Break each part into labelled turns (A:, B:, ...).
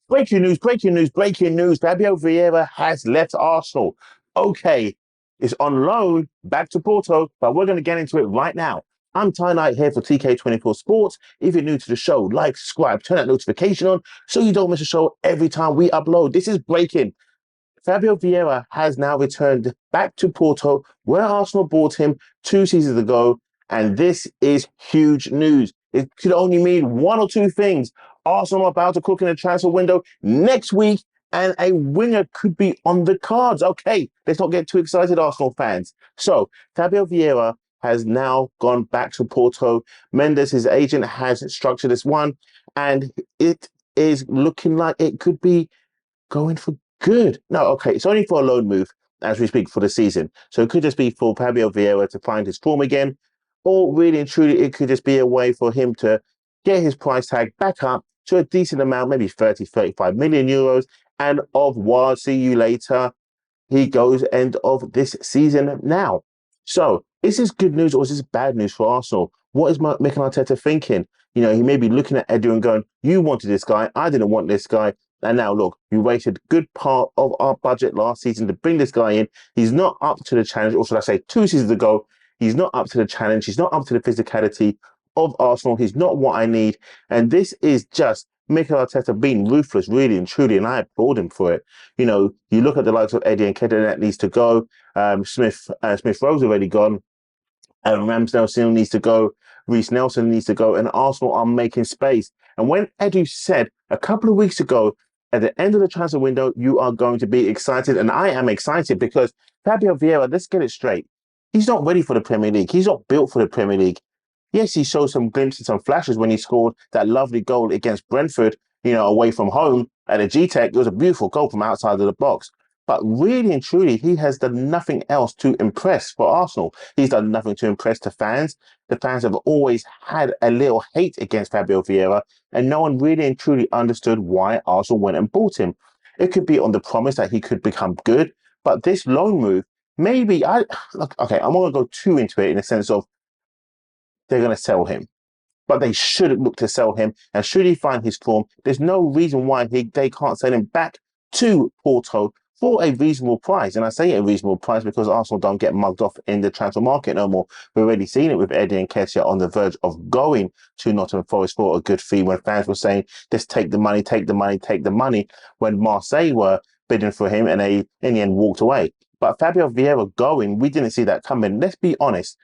A: Breaking news, breaking news, breaking news. Fabio Vieira has left Arsenal. Okay, it's on loan back to Porto, but we're going to get into it right now. I'm Ty Knight here for TK24 Sports. If you're new to the show, like, subscribe, turn that notification on so you don't miss a show every time we upload. This is breaking. Fabio Vieira has now returned back to Porto, where Arsenal bought him 2 seasons ago, and this is huge news. It could only mean one or two things. Arsenal are about to cook in the transfer window next week, and a winger could be on the cards. Okay, let's not get too excited, Arsenal fans. So, Fabio Vieira has now gone back to Porto. Mendes, his agent, has structured this one, and it is looking like it could be going for good. No, okay, it's only for a loan move as we speak for the season. So it could just be for Fabio Vieira to find his form again, or really and truly, it could just be a way for him to get his price tag back up to a decent amount, maybe 30, 35 million euros. And of what, see you later. He goes end of this season now. So is this good news or is this bad news for Arsenal? What is Mikel Arteta thinking? You know, he may be looking at Edu and going, you wanted this guy, I didn't want this guy. And now look, you wasted a good part of our budget last season to bring this guy in. He's not up to the challenge, or should I say 2 seasons ago, he's not up to the challenge. He's not up to the physicality of Arsenal. He's not what I need. And this is just Mikel Arteta being ruthless, really and truly, and I applaud him for it. You know, you look at the likes of Eddie and Nketiah that needs to go. Smith Rowe's already gone. Ramsdale still needs to go. Reece Nelson needs to go, and Arsenal are making space. And when Edu said a couple of weeks ago, at the end of the transfer window, you are going to be excited, and I am excited because Fabio Vieira, let's get it straight. He's not ready for the Premier League. He's not built for the Premier League. Yes, he showed some glimpses, some flashes when he scored that lovely goal against Brentford, you know, away from home at a G-Tech. It was a beautiful goal from outside of the box. But really and truly, he has done nothing else to impress for Arsenal. He's done nothing to impress the fans. The fans have always had a little hate against Fabio Vieira, and no one really and truly understood why Arsenal went and bought him. It could be on the promise that he could become good, but this loan move, maybe look, okay, I'm not going to go too into it in the sense of they're going to sell him. But they should look to sell him. And should he find his form, there's no reason why they can't sell him back to Porto for a reasonable price. And I say a reasonable price because Arsenal don't get mugged off in the transfer market no more. We've already seen it with Eddie and Nketiah on the verge of going to Nottingham Forest for a good fee when fans were saying, just take the money, take the money, take the money, when Marseille were bidding for him and they, in the end, walked away. But Fabio Vieira going, we didn't see that coming. Let's be honest.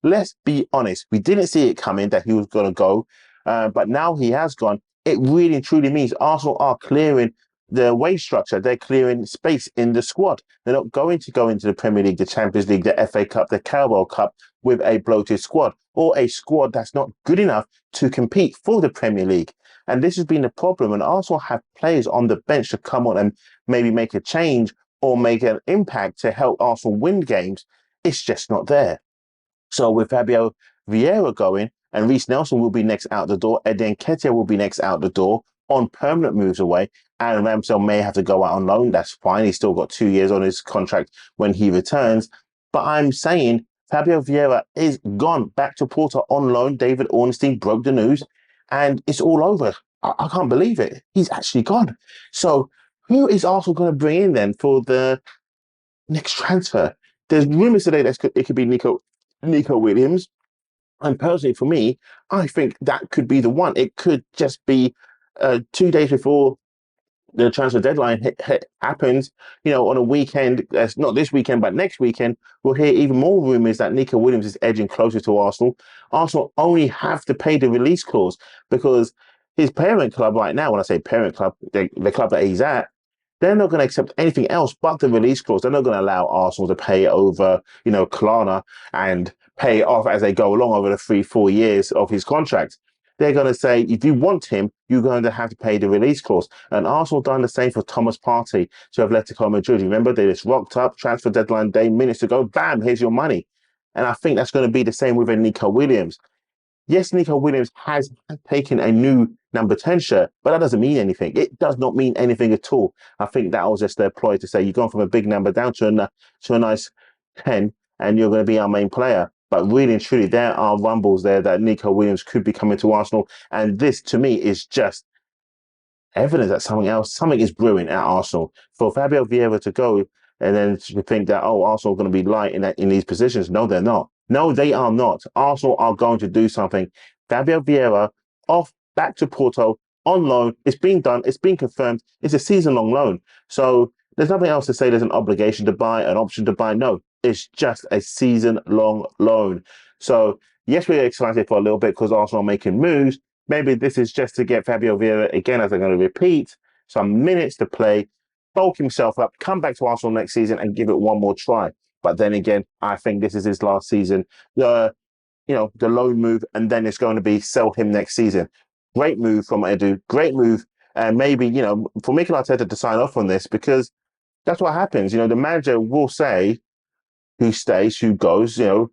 A: Let's be honest. We didn't see it coming that he was going to go, but now he has gone. It really and truly means Arsenal are clearing the wage structure. They're clearing space in the squad. They're not going to go into the Premier League, the Champions League, the FA Cup, the Carabao Cup with a bloated squad or a squad that's not good enough to compete for the Premier League. And this has been the problem. And Arsenal have players on the bench to come on and maybe make a change or make an impact to help Arsenal win games. It's just not there. So with Fabio Vieira going, and Reece Nelson will be next out the door, and then Nketiah will be next out the door on permanent moves away, and Ramsdale may have to go out on loan. That's fine. He's still got 2 years on his contract when he returns. But I'm saying Fabio Vieira is gone back to Porto on loan. David Ornstein broke the news, and it's all over. I can't believe it. He's actually gone. So who is Arsenal going to bring in then for the next transfer? There's rumours today that it could be Nico Williams. And personally, for me, I think that could be the one. It could just be 2 days before the transfer deadline happens, you know, on a weekend, not this weekend, but next weekend, we'll hear even more rumours that Nico Williams is edging closer to Arsenal. Arsenal only have to pay the release clause because his parent club right now, when I say parent club, the club that he's at, they're not going to accept anything else but the release clause. They're not going to allow Arsenal to pay over, you know, Klarna and pay off as they go along over the 3-4 years of his contract. They're going to say, if you want him, you're going to have to pay the release clause. And Arsenal done the same for Thomas Partey to Atletico Madrid. Remember, they just rocked up, transfer deadline day, minutes ago, bam, here's your money. And I think that's going to be the same with a Nico Williams. Yes, Nico Williams has taken a new number 10 shirt, but that doesn't mean anything. It does not mean anything at all. I think that was just their ploy to say, you've gone from a big number down to a nice 10, and you're going to be our main player. But really and truly, there are rumbles there that Nico Williams could be coming to Arsenal. And this, to me, is just evidence that something is brewing at Arsenal. For Fabio Vieira to go and then to think that, oh, Arsenal are going to be light in these positions. No, they're not. No, they are not. Arsenal are going to do something. Fabio Vieira off back to Porto on loan. It's been done. It's been confirmed. It's a season-long loan. So there's nothing else to say. There's an obligation to buy, an option to buy. No, it's just a season-long loan. So yes, we're excited for a little bit because Arsenal are making moves. Maybe this is just to get Fabio Vieira, again, as I'm going to repeat, some minutes to play, bulk himself up, come back to Arsenal next season and give it one more try. But then again, I think this is his last season. The loan move, and then it's going to be sell him next season. Great move from Edu, great move. And maybe, for Mikel Arteta to sign off on this, because that's what happens. The manager will say who stays, who goes, Edu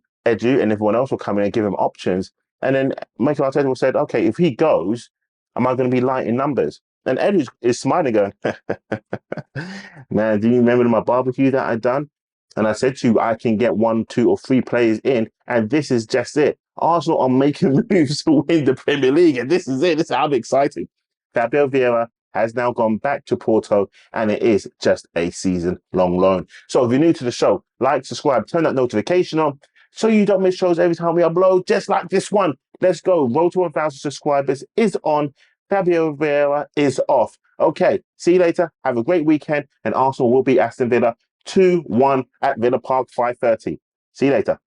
A: and everyone else will come in and give him options. And then Mikel Arteta will say, okay, if he goes, am I going to be light in numbers? And Edu is smiling going, man, do you remember my barbecue that I done? And I said to you, I can get 1, 2, or 3 players in, and this is just it. Arsenal are making moves to win the Premier League, and this is it. This is how exciting. Fabio Vieira has now gone back to Porto, and it is just a season-long loan. So if you're new to the show, like, subscribe, turn that notification on, so you don't miss shows every time we upload, just like this one. Let's go. Road to 1,000 subscribers is on. Fabio Vieira is off. Okay, see you later. Have a great weekend, and Arsenal will beat Aston Villa 2-1 at Villa Park, 5:30. See you later.